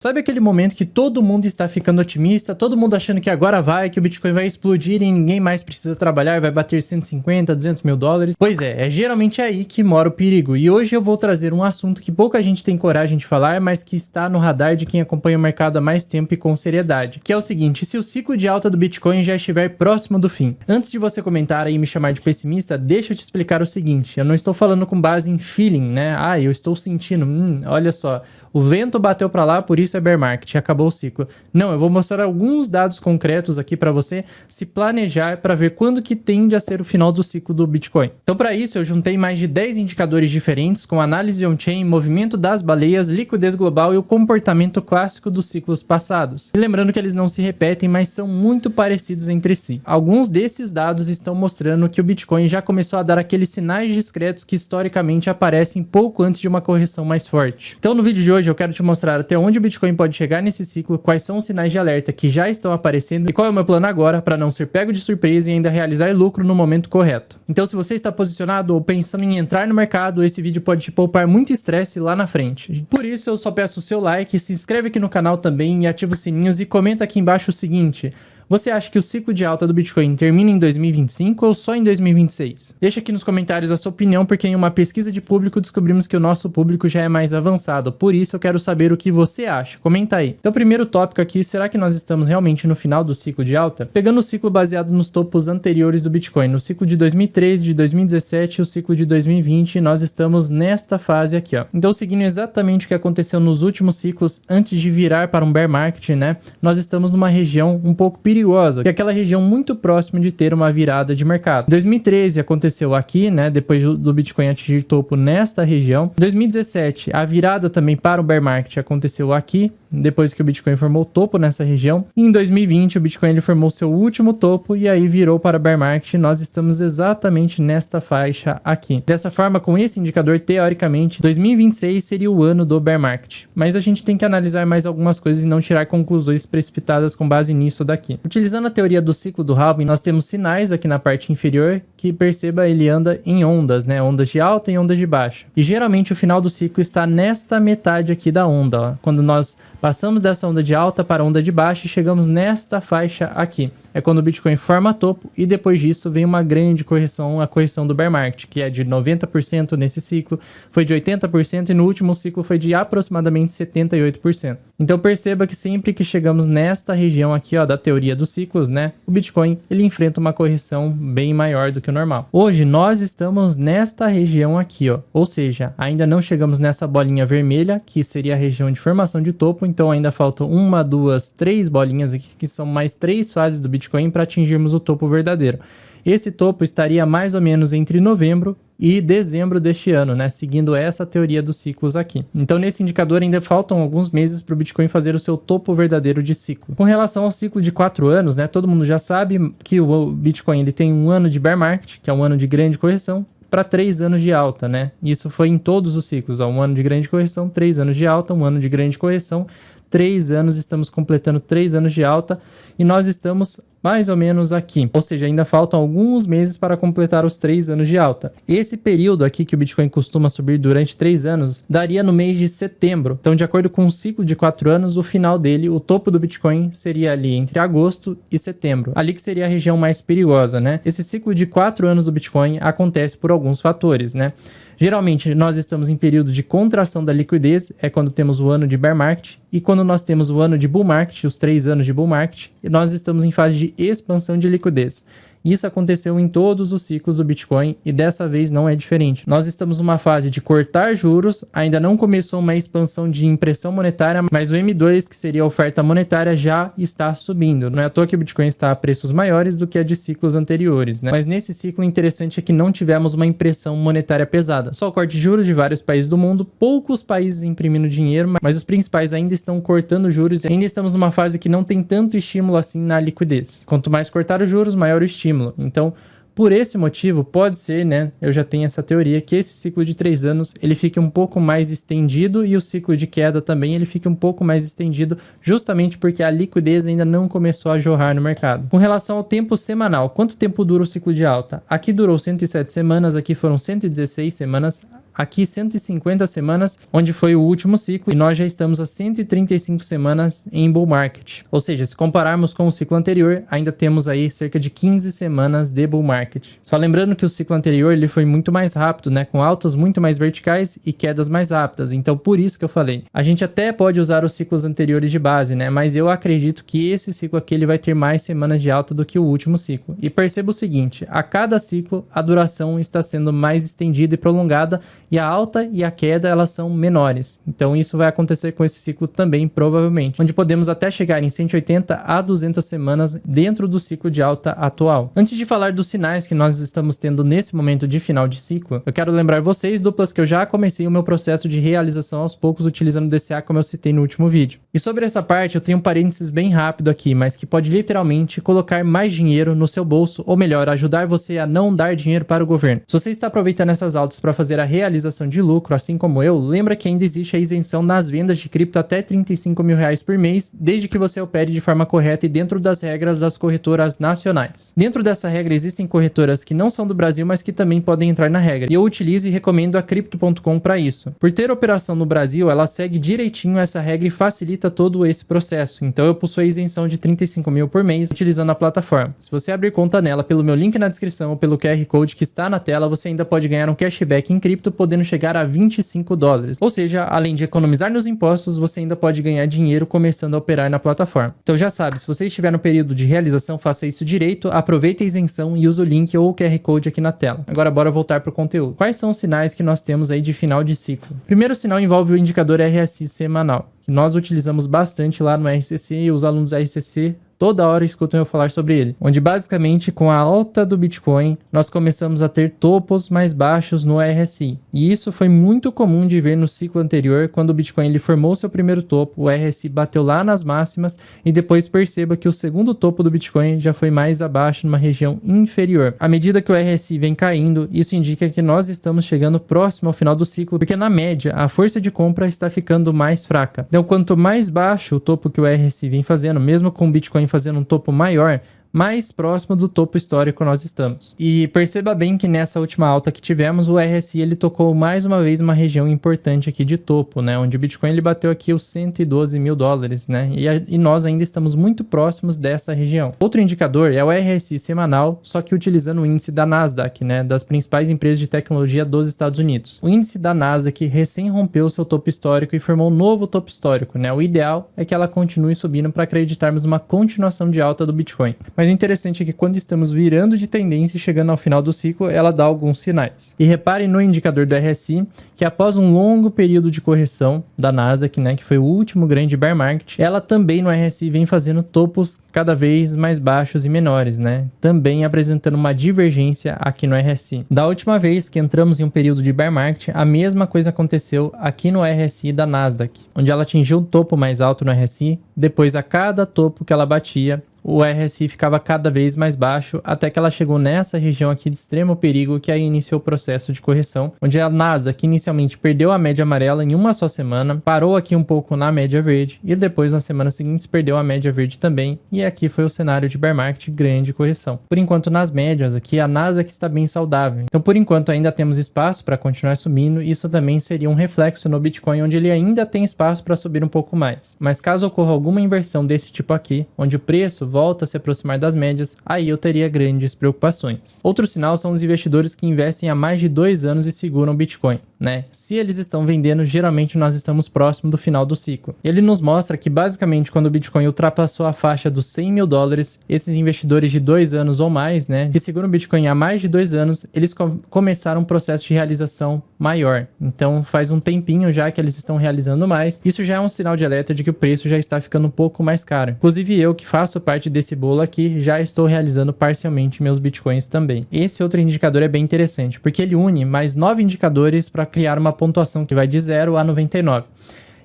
Sabe aquele momento que todo mundo está ficando otimista, todo mundo achando que agora vai, que o Bitcoin vai explodir e ninguém mais precisa trabalhar e vai bater 150, 200 mil dólares? Pois é geralmente aí que mora o perigo. E hoje eu vou trazer um assunto que pouca gente tem coragem de falar, mas que está no radar de quem acompanha o mercado há mais tempo e com seriedade. Que é o seguinte: se o ciclo de alta do Bitcoin já estiver próximo do fim. Antes de você comentar aí e me chamar de pessimista, deixa eu te explicar o seguinte: eu não estou falando com base em feeling, né? Eu estou sentindo, olha só, o vento bateu para lá, por isso é bear market, acabou o ciclo. Não, eu vou mostrar alguns dados concretos aqui para você se planejar para ver quando que tende a ser o final do ciclo do Bitcoin. Então, para isso, eu juntei mais de 10 indicadores diferentes com análise on-chain, movimento das baleias, liquidez global e o comportamento clássico dos ciclos passados. E lembrando que eles não se repetem, mas são muito parecidos entre si. Alguns desses dados estão mostrando que o Bitcoin já começou a dar aqueles sinais discretos que historicamente aparecem pouco antes de uma correção mais forte. Então, no vídeo de hoje eu quero te mostrar até onde o Bitcoin pode chegar nesse ciclo, quais são os sinais de alerta que já estão aparecendo e qual é o meu plano agora para não ser pego de surpresa e ainda realizar lucro no momento correto. Então, se você está posicionado ou pensando em entrar no mercado, esse vídeo pode te poupar muito estresse lá na frente. Por isso, eu só peço o seu like, se inscreve aqui no canal também e ativa os sininhos e comenta aqui embaixo o seguinte: você acha que o ciclo de alta do Bitcoin termina em 2025 ou só em 2026? Deixa aqui nos comentários a sua opinião, porque em uma pesquisa de público descobrimos que o nosso público já é mais avançado. Por isso eu quero saber o que você acha. Comenta aí. Então, o primeiro tópico aqui: será que nós estamos realmente no final do ciclo de alta? Pegando o ciclo baseado nos topos anteriores do Bitcoin, no ciclo de 2013, de 2017 e o ciclo de 2020, nós estamos nesta fase aqui, ó. Então, seguindo exatamente o que aconteceu nos últimos ciclos, antes de virar para um bear market, né? Nós estamos numa região um pouco perigosa, que é aquela região muito próxima de ter uma virada de mercado. Em 2013 aconteceu aqui, né, depois do Bitcoin atingir topo nesta região. Em 2017, a virada também para o bear market aconteceu aqui, depois que o Bitcoin formou topo nessa região. E em 2020, o Bitcoin ele formou seu último topo e aí virou para bear market. Nós estamos exatamente nesta faixa aqui. Dessa forma, com esse indicador, teoricamente, 2026 seria o ano do bear market. Mas a gente tem que analisar mais algumas coisas e não tirar conclusões precipitadas com base nisso daqui. Utilizando a teoria do ciclo do halving, nós temos sinais aqui na parte inferior que, perceba, ele anda em ondas, né? Ondas de alta e ondas de baixa. E geralmente o final do ciclo está nesta metade aqui da onda, ó. Quando nós passamos dessa onda de alta para a onda de baixa e chegamos nesta faixa aqui. É quando o Bitcoin forma topo e depois disso vem uma grande correção, a correção do bear market, que é de 90% nesse ciclo, foi de 80% e no último ciclo foi de aproximadamente 78%. Então perceba que sempre que chegamos nesta região aqui, ó, da teoria dos ciclos, né, o Bitcoin ele enfrenta uma correção bem maior do que o normal. Hoje nós estamos nesta região aqui, ó, ou seja, ainda não chegamos nessa bolinha vermelha, que seria a região de formação de topo, então ainda faltam 1, 2, 3 bolinhas aqui, que são mais 3 fases do Bitcoin para atingirmos o topo verdadeiro. Esse topo estaria mais ou menos entre novembro e dezembro deste ano, né? Seguindo essa teoria dos ciclos aqui. Então, nesse indicador ainda faltam alguns meses para o Bitcoin fazer o seu topo verdadeiro de ciclo. Com relação ao ciclo de 4 anos, né? Todo mundo já sabe que o Bitcoin ele tem um ano de bear market, que é um ano de grande correção, para 3 anos de alta, né? Isso foi em todos os ciclos, ó. Um ano de grande correção, 3 anos de alta, um ano de grande correção, 3 anos, estamos completando 3 anos de alta e nós estamos mais ou menos aqui. Ou seja, ainda faltam alguns meses para completar os 3 anos de alta. Esse período aqui que o Bitcoin costuma subir durante 3 anos, daria no mês de setembro. Então, de acordo com o ciclo de 4 anos, o final dele, o topo do Bitcoin seria ali entre agosto e setembro. Ali que seria a região mais perigosa, né? Esse ciclo de 4 anos do Bitcoin acontece por alguns fatores, né? Geralmente, nós estamos em período de contração da liquidez, é quando temos o ano de bear market, e quando nós temos o ano de bull market, os 3 anos de bull market, nós estamos em fase de expansão de liquidez. Isso aconteceu em todos os ciclos do Bitcoin e dessa vez não é diferente. Nós estamos numa fase de cortar juros, ainda não começou uma expansão de impressão monetária, mas o M2, que seria a oferta monetária, já está subindo. Não é à toa que o Bitcoin está a preços maiores do que a de ciclos anteriores, né? Mas nesse ciclo, o interessante é que não tivemos uma impressão monetária pesada. Só o corte de juros de vários países do mundo, poucos países imprimindo dinheiro, mas os principais ainda estão cortando juros e ainda estamos numa fase que não tem tanto estímulo assim na liquidez. Quanto mais cortar os juros, maior o estímulo. Então, por esse motivo, pode ser, né, eu já tenho essa teoria, que esse ciclo de 3 anos, ele fique um pouco mais estendido e o ciclo de queda também, ele fique um pouco mais estendido, justamente porque a liquidez ainda não começou a jorrar no mercado. Com relação ao tempo semanal, quanto tempo dura o ciclo de alta? Aqui durou 107 semanas, aqui foram 116 semanas, aqui 150 semanas, onde foi o último ciclo, e nós já estamos a 135 semanas em bull market. Ou seja, se compararmos com o ciclo anterior, ainda temos aí cerca de 15 semanas de bull market. Só lembrando que o ciclo anterior ele foi muito mais rápido, né, com altas muito mais verticais e quedas mais rápidas. Então, por isso que eu falei, a gente até pode usar os ciclos anteriores de base, né, mas eu acredito que esse ciclo aqui ele vai ter mais semanas de alta do que o último ciclo. E perceba o seguinte, a cada ciclo a duração está sendo mais estendida e prolongada, e a alta e a queda elas são menores. Então isso vai acontecer com esse ciclo também, provavelmente, onde podemos até chegar em 180 a 200 semanas dentro do ciclo de alta atual. Antes de falar dos sinais que nós estamos tendo nesse momento de final de ciclo, eu quero lembrar vocês, duplas, que eu já comecei o meu processo de realização aos poucos utilizando o DCA, como eu citei no último vídeo. E sobre essa parte eu tenho um parênteses bem rápido aqui, mas que pode literalmente colocar mais dinheiro no seu bolso, ou melhor, ajudar você a não dar dinheiro para o governo. Se você está aproveitando essas altas para fazer a realização de lucro, assim como eu, lembra que ainda existe a isenção nas vendas de cripto até 35 mil reais por mês, desde que você opere de forma correta e dentro das regras das corretoras nacionais. Dentro dessa regra existem corretoras que não são do Brasil, mas que também podem entrar na regra, e eu utilizo e recomendo a Crypto.com para isso. Por ter operação no Brasil, ela segue direitinho essa regra e facilita todo esse processo, então eu possuo a isenção de 35 mil por mês utilizando a plataforma. Se você abrir conta nela pelo meu link na descrição ou pelo QR Code que está na tela, você ainda pode ganhar um cashback em cripto, podendo chegar a 25 dólares. Ou seja, além de economizar nos impostos, você ainda pode ganhar dinheiro começando a operar na plataforma. Então já sabe, se você estiver no período de realização, faça isso direito, aproveite a isenção e use o link ou o QR Code aqui na tela. Agora bora voltar para o conteúdo. Quais são os sinais que nós temos aí de final de ciclo? Primeiro sinal envolve o indicador RSI semanal, que nós utilizamos bastante lá no RCC, e os alunos da RCC toda hora escutam eu falar sobre ele, onde basicamente com a alta do Bitcoin, nós começamos a ter topos mais baixos no RSI. E isso foi muito comum de ver no ciclo anterior, quando o Bitcoin ele formou seu primeiro topo, o RSI bateu lá nas máximas, e depois perceba que o segundo topo do Bitcoin já foi mais abaixo, numa região inferior. À medida que o RSI vem caindo, isso indica que nós estamos chegando próximo ao final do ciclo, porque na média, a força de compra está ficando mais fraca. Então, quanto mais baixo o topo que o RSI vem fazendo, mesmo com o Bitcoin fazendo um topo maior, mais próximo do topo histórico nós estamos. E perceba bem que nessa última alta que tivemos, o RSI ele tocou mais uma vez uma região importante aqui de topo, né? Onde o Bitcoin ele bateu aqui os 112 mil dólares, né? E nós ainda estamos muito próximos dessa região. Outro indicador é o RSI semanal, só que utilizando o índice da Nasdaq, né? Das principais empresas de tecnologia dos Estados Unidos. O índice da Nasdaq recém rompeu seu topo histórico e formou um novo topo histórico, né? O ideal é que ela continue subindo para acreditarmos numa continuação de alta do Bitcoin. Mas o interessante é que quando estamos virando de tendência e chegando ao final do ciclo, ela dá alguns sinais. E repare no indicador do RSI, que após um longo período de correção da Nasdaq, né, que foi o último grande bear market, ela também no RSI vem fazendo topos cada vez mais baixos e menores, né? Também apresentando uma divergência aqui no RSI. Da última vez que entramos em um período de bear market, a mesma coisa aconteceu aqui no RSI da Nasdaq, onde ela atingiu um topo mais alto no RSI, depois a cada topo que ela batia, o RSI ficava cada vez mais baixo, até que ela chegou nessa região aqui de extremo perigo, que aí iniciou o processo de correção, onde a Nasdaq inicialmente perdeu a média amarela em uma só semana, parou aqui um pouco na média verde, e depois nas semanas seguintes perdeu a média verde também, e aqui foi o cenário de bear market, grande correção. Por enquanto nas médias aqui, a Nasdaq está bem saudável, então por enquanto ainda temos espaço para continuar subindo, e isso também seria um reflexo no Bitcoin, onde ele ainda tem espaço para subir um pouco mais. Mas caso ocorra alguma inversão desse tipo aqui, onde o preço volta a se aproximar das médias, aí eu teria grandes preocupações. Outro sinal são os investidores que investem há mais de 2 anos e seguram o Bitcoin, né? Se eles estão vendendo, geralmente nós estamos próximo do final do ciclo. Ele nos mostra que basicamente quando o Bitcoin ultrapassou a faixa dos 100 mil dólares, esses investidores de 2 anos ou mais, né, que seguram o Bitcoin há mais de 2 anos, eles começaram um processo de realização maior. Então faz um tempinho já que eles estão realizando mais. Isso já é um sinal de alerta de que o preço já está ficando um pouco mais caro. Inclusive eu, que faço parte desse bolo aqui, já estou realizando parcialmente meus Bitcoins também. Esse outro indicador é bem interessante, porque ele une mais 9 indicadores para criar uma pontuação que vai de 0 a 99.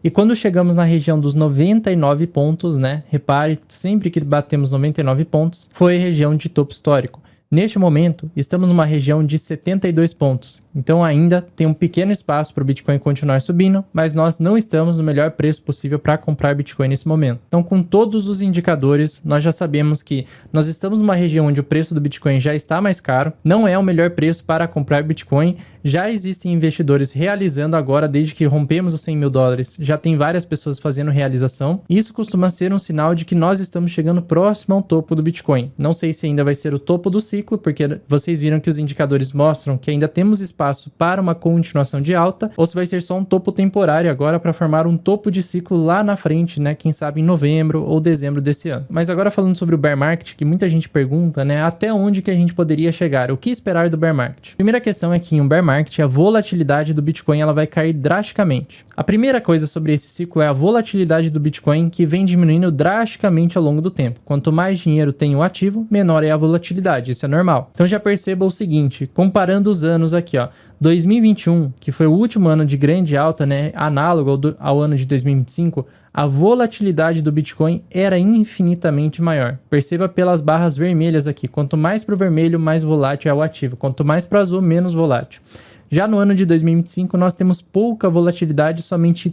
E quando chegamos na região dos 99 pontos, né? Repare, sempre que batemos 99 pontos, foi região de topo histórico. Neste momento, estamos numa região de 72 pontos, então ainda tem um pequeno espaço para o Bitcoin continuar subindo, mas nós não estamos no melhor preço possível para comprar Bitcoin nesse momento. Então, com todos os indicadores, nós já sabemos que nós estamos numa região onde o preço do Bitcoin já está mais caro, não é o melhor preço para comprar Bitcoin. Já existem investidores realizando agora, desde que rompemos os 100 mil dólares, já tem várias pessoas fazendo realização. Isso costuma ser um sinal de que nós estamos chegando próximo ao topo do Bitcoin. Não sei se ainda vai ser o topo do ciclo, porque vocês viram que os indicadores mostram que ainda temos espaço para uma continuação de alta, ou se vai ser só um topo temporário agora para formar um topo de ciclo lá na frente, né? Quem sabe em novembro ou dezembro desse ano. Mas agora falando sobre o bear market, que muita gente pergunta, né? Até onde que a gente poderia chegar? O que esperar do bear market? Primeira questão é que em um bear market, a volatilidade do Bitcoin ela vai cair drasticamente. A primeira coisa sobre esse ciclo é a volatilidade do Bitcoin, que vem diminuindo drasticamente ao longo do tempo. Quanto mais dinheiro tem o ativo, menor é a volatilidade, isso é normal. Então já perceba o seguinte, comparando os anos aqui, ó, 2021, que foi o último ano de grande alta, né, análogo ao ano de 2025, a volatilidade do Bitcoin era infinitamente maior. Perceba pelas barras vermelhas aqui, quanto mais para o vermelho, mais volátil é o ativo, quanto mais para o azul, menos volátil. Já no ano de 2025, nós temos pouca volatilidade, somente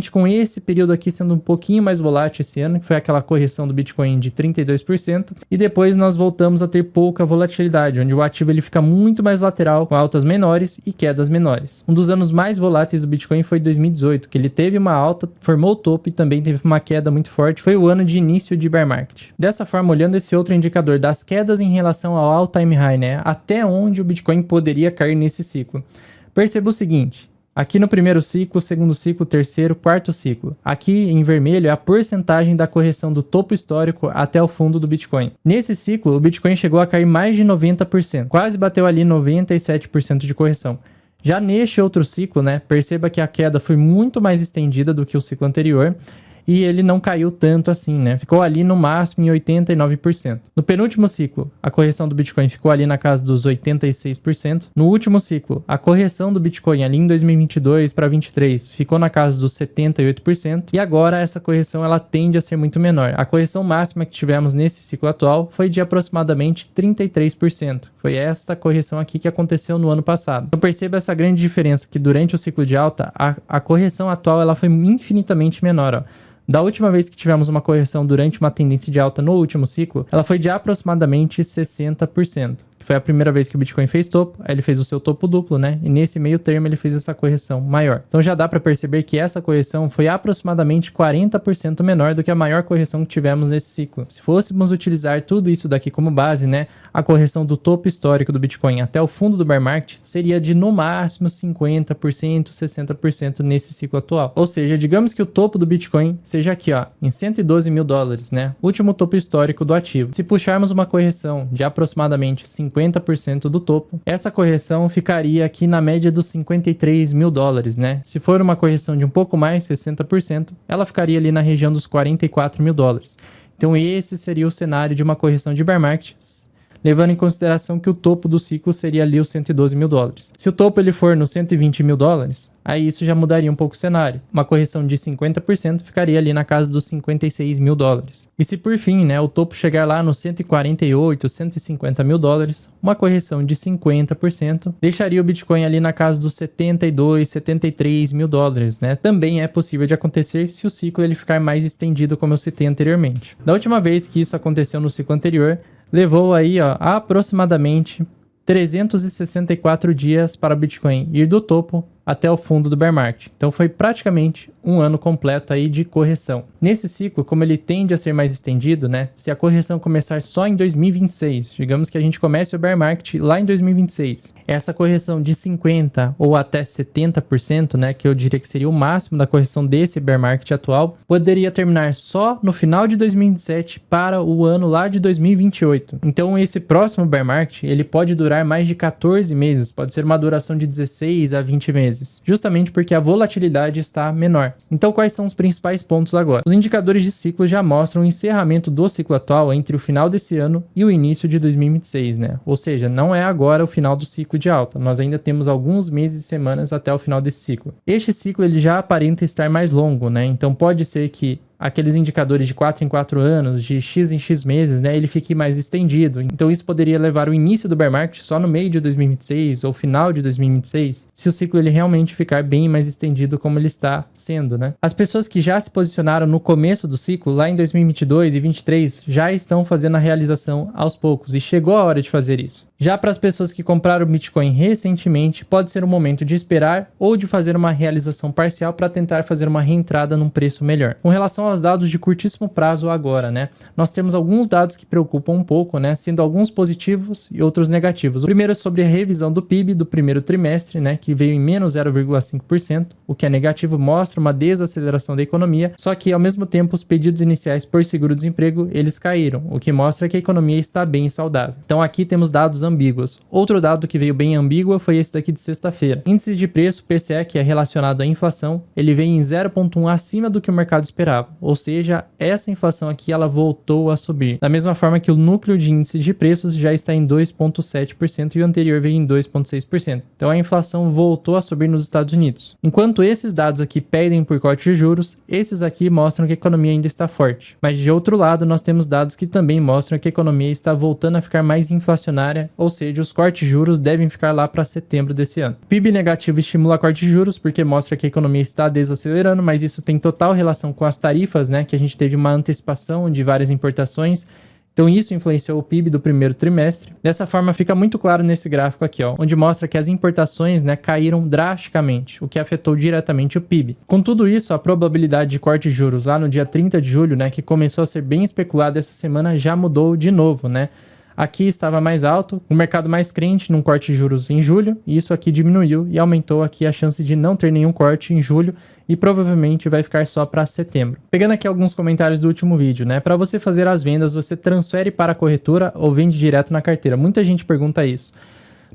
com esse período aqui sendo um pouquinho mais volátil esse ano, que foi aquela correção do Bitcoin de 32%, e depois nós voltamos a ter pouca volatilidade, onde o ativo ele fica muito mais lateral, com altas menores e quedas menores. Um dos anos mais voláteis do Bitcoin foi 2018, que ele teve uma alta, formou o topo e também teve uma queda muito forte, foi o ano de início de bear market. Dessa forma, olhando esse outro indicador das quedas em relação ao all-time high, né, até onde o Bitcoin poderia cair nesse ciclo, perceba o seguinte. Aqui no primeiro ciclo, segundo ciclo, terceiro, quarto ciclo. Aqui em vermelho é a porcentagem da correção do topo histórico até o fundo do Bitcoin. Nesse ciclo, o Bitcoin chegou a cair mais de 90%. Quase bateu ali 97% de correção. Já neste outro ciclo, né, perceba que a queda foi muito mais estendida do que o ciclo anterior. E ele não caiu tanto assim, né? Ficou ali no máximo em 89%. No penúltimo ciclo, a correção do Bitcoin ficou ali na casa dos 86%. No último ciclo, a correção do Bitcoin ali em 2022 para 2023 ficou na casa dos 78%. E agora essa correção ela tende a ser muito menor. A correção máxima que tivemos nesse ciclo atual foi de aproximadamente 33%. Foi esta correção aqui que aconteceu no ano passado. Então perceba essa grande diferença que durante o ciclo de alta, a correção atual ela foi infinitamente menor, ó. Da última vez que tivemos uma correção durante uma tendência de alta no último ciclo, ela foi de aproximadamente 60%. Foi a primeira vez que o Bitcoin fez topo, aí ele fez o seu topo duplo, né? E nesse meio termo ele fez essa correção maior. Então já dá para perceber que essa correção foi aproximadamente 40% menor do que a maior correção que tivemos nesse ciclo. Se fôssemos utilizar tudo isso daqui como base, né? A correção do topo histórico do Bitcoin até o fundo do bear market seria de no máximo 50%, 60% nesse ciclo atual. Ou seja, digamos que o topo do Bitcoin seja aqui, ó, em 112 mil dólares, né? Último topo histórico do ativo. Se puxarmos uma correção de aproximadamente 50% do topo, essa correção ficaria aqui na média dos 53 mil dólares, né? Se for uma correção de um pouco mais, 60%, ela ficaria ali na região dos 44 mil dólares. Então esse seria o cenário de uma correção de bear market, levando em consideração que o topo do ciclo seria ali os 112 mil dólares. Se o topo ele for nos 120 mil dólares, aí isso já mudaria um pouco o cenário. Uma correção de 50% ficaria ali na casa dos 56 mil dólares. E se por fim, né, o topo chegar lá nos 148, 150 mil dólares, uma correção de 50% deixaria o Bitcoin ali na casa dos 72, 73 mil dólares, né? Também é possível de acontecer se o ciclo ele ficar mais estendido, como eu citei anteriormente. Da última vez que isso aconteceu no ciclo anterior, levou aí, ó, aproximadamente 364 dias para o Bitcoin ir do topo até o fundo do bear market. Então foi praticamente um ano completo aí de correção. Nesse ciclo, como ele tende a ser mais estendido, né? Se a correção começar só em 2026, digamos que a gente comece o bear market lá em 2026, essa correção de 50% ou até 70%, né? Que eu diria que seria o máximo da correção desse bear market atual, poderia terminar só no final de 2027 para o ano lá de 2028. Então esse próximo bear market, ele pode durar mais de 14 meses, pode ser uma duração de 16 a 20 meses. Justamente porque a volatilidade está menor. Então quais são os principais pontos agora? Os indicadores de ciclo já mostram o encerramento do ciclo atual entre o final desse ano e o início de 2026, né? Ou seja, não é agora o final do ciclo de alta, nós ainda temos alguns meses e semanas até o final desse ciclo. Este ciclo ele já aparenta estar mais longo, né? Então pode ser que aqueles indicadores de 4 em 4 anos, de X em X meses, né, ele fique mais estendido. Então isso poderia levar o início do bear market só no meio de 2026 ou final de 2026, se o ciclo ele realmente ficar bem mais estendido como ele está sendo, né? As pessoas que já se posicionaram no começo do ciclo, lá em 2022 e 2023, já estão fazendo a realização aos poucos e chegou a hora de fazer isso. Já para as pessoas que compraram Bitcoin recentemente, pode ser o momento de esperar ou de fazer uma realização parcial para tentar fazer uma reentrada num preço melhor. Com relação aos dados de curtíssimo prazo agora, né? Nós temos alguns dados que preocupam um pouco, né? Sendo alguns positivos e outros negativos. O primeiro é sobre a revisão do PIB do primeiro trimestre, né? Que veio em menos 0,5%, o que é negativo, mostra uma desaceleração da economia, só que ao mesmo tempo os pedidos iniciais por seguro-desemprego, eles caíram, o que mostra que a economia está bem saudável. Então aqui temos dados ambíguos. Outro dado que veio bem ambíguo foi esse daqui de sexta-feira. Índice de preço, PCE, que é relacionado à inflação, ele veio em 0,1 acima do que o mercado esperava. Ou seja, essa inflação aqui ela voltou a subir. Da mesma forma que o núcleo de índice de preços já está em 2,7% e o anterior veio em 2,6%. Então a inflação voltou a subir nos Estados Unidos. Enquanto esses dados aqui pedem por corte de juros, esses aqui mostram que a economia ainda está forte. Mas de outro lado, nós temos dados que também mostram que a economia está voltando a ficar mais inflacionária, ou seja, os cortes de juros devem ficar lá para setembro desse ano. PIB negativo estimula corte de juros porque mostra que a economia está desacelerando, mas isso tem total relação com as tarifas, né, que a gente teve uma antecipação de várias importações. Então isso influenciou o PIB do primeiro trimestre. Dessa forma fica muito claro nesse gráfico aqui, ó, onde mostra que as importações, né, caíram drasticamente, o que afetou diretamente o PIB. Com tudo isso, a probabilidade de corte de juros lá no dia 30 de julho, né, que começou a ser bem especulada essa semana, já mudou de novo, né? Aqui estava mais alto, o mercado mais crente num corte de juros em julho, e isso aqui diminuiu e aumentou aqui a chance de não ter nenhum corte em julho e provavelmente vai ficar só para setembro. Pegando aqui alguns comentários do último vídeo, né? Para você fazer as vendas, você transfere para a corretora ou vende direto na carteira? Muita gente pergunta isso.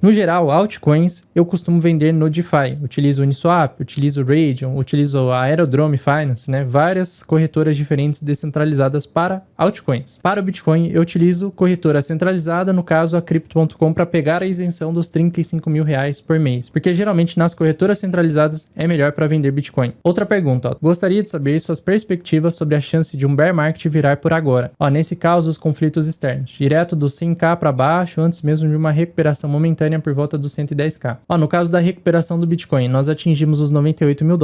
No geral, altcoins, eu costumo vender no DeFi. Utilizo o Uniswap, utilizo o Raydium, utilizo a Aerodrome Finance, né? Várias corretoras diferentes descentralizadas para altcoins. Para o Bitcoin, eu utilizo corretora centralizada, no caso a Crypto.com, para pegar a isenção dos R$35 mil por mês. Porque geralmente nas corretoras centralizadas é melhor para vender Bitcoin. Outra pergunta, ó. Gostaria de saber suas perspectivas sobre a chance de um bear market virar por agora. Ó, nesse caso, os conflitos externos. Direto do 100k para baixo, antes mesmo de uma recuperação momentânea por volta dos 110k. Ó, no caso da recuperação do Bitcoin, nós atingimos os $98 mil,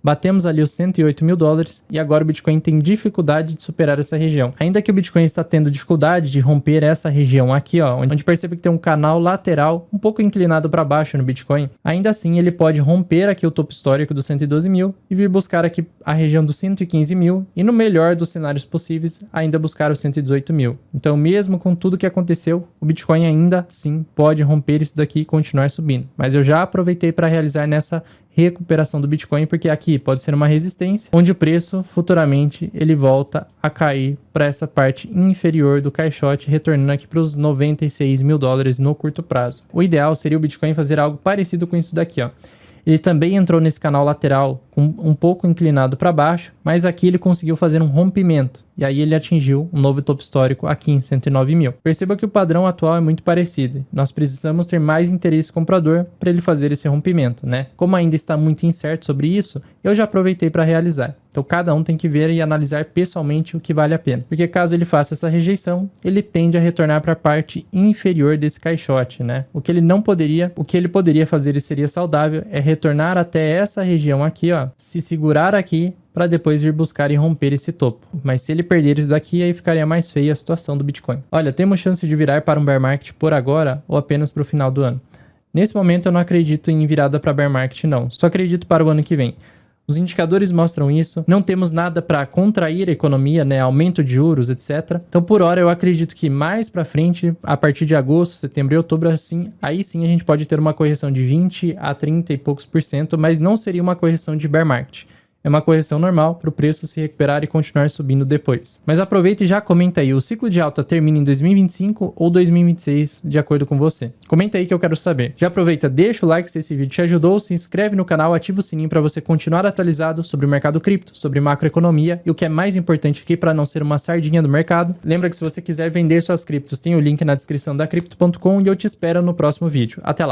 batemos ali os $108 mil e agora o Bitcoin tem dificuldade de superar essa região. Ainda que o Bitcoin está tendo dificuldade de romper essa região aqui, ó, onde percebe que tem um canal lateral um pouco inclinado para baixo no Bitcoin, ainda assim ele pode romper aqui o topo histórico dos 112 mil e vir buscar aqui a região dos 115 mil e no melhor dos cenários possíveis ainda buscar os 118 mil. Então mesmo com tudo que aconteceu, o Bitcoin ainda sim pode romper isso daqui e continuar subindo. Mas eu já aproveitei para realizar nessa recuperação do Bitcoin, porque aqui pode ser uma resistência, onde o preço futuramente ele volta a cair para essa parte inferior do caixote, retornando aqui para os $96 mil no curto prazo. O ideal seria o Bitcoin fazer algo parecido com isso daqui, ó. Ele também entrou nesse canal lateral um pouco inclinado para baixo, mas aqui ele conseguiu fazer um rompimento. E aí ele atingiu um novo topo histórico aqui em 109 mil. Perceba que o padrão atual é muito parecido. Nós precisamos ter mais interesse comprador para ele fazer esse rompimento, né? Como ainda está muito incerto sobre isso, eu já aproveitei para realizar. Então cada um tem que ver e analisar pessoalmente o que vale a pena. Porque caso ele faça essa rejeição, ele tende a retornar para a parte inferior desse caixote, né? O que ele poderia fazer e seria saudável é retornar até essa região aqui, ó, se segurar aqui para depois vir buscar e romper esse topo. Mas se ele perder isso daqui, aí ficaria mais feia a situação do Bitcoin. Olha, temos chance de virar para um bear market por agora ou apenas para o final do ano? Nesse momento eu não acredito em virada para bear market não, só acredito para o ano que vem. Os indicadores mostram isso, não temos nada para contrair a economia, né, aumento de juros, etc. Então, por hora, eu acredito que mais para frente, a partir de agosto, setembro e outubro, assim, aí sim a gente pode ter uma correção de 20 a 30 e poucos %, mas não seria uma correção de bear market. É uma correção normal para o preço se recuperar e continuar subindo depois. Mas aproveita e já comenta aí, o ciclo de alta termina em 2025 ou 2026, de acordo com você? Comenta aí que eu quero saber. Já aproveita, deixa o like se esse vídeo te ajudou, se inscreve no canal, ativa o sininho para você continuar atualizado sobre o mercado cripto, sobre macroeconomia e o que é mais importante aqui para não ser uma sardinha do mercado. Lembra que se você quiser vender suas criptos, tem o link na descrição da Crypto.com e eu te espero no próximo vídeo. Até lá!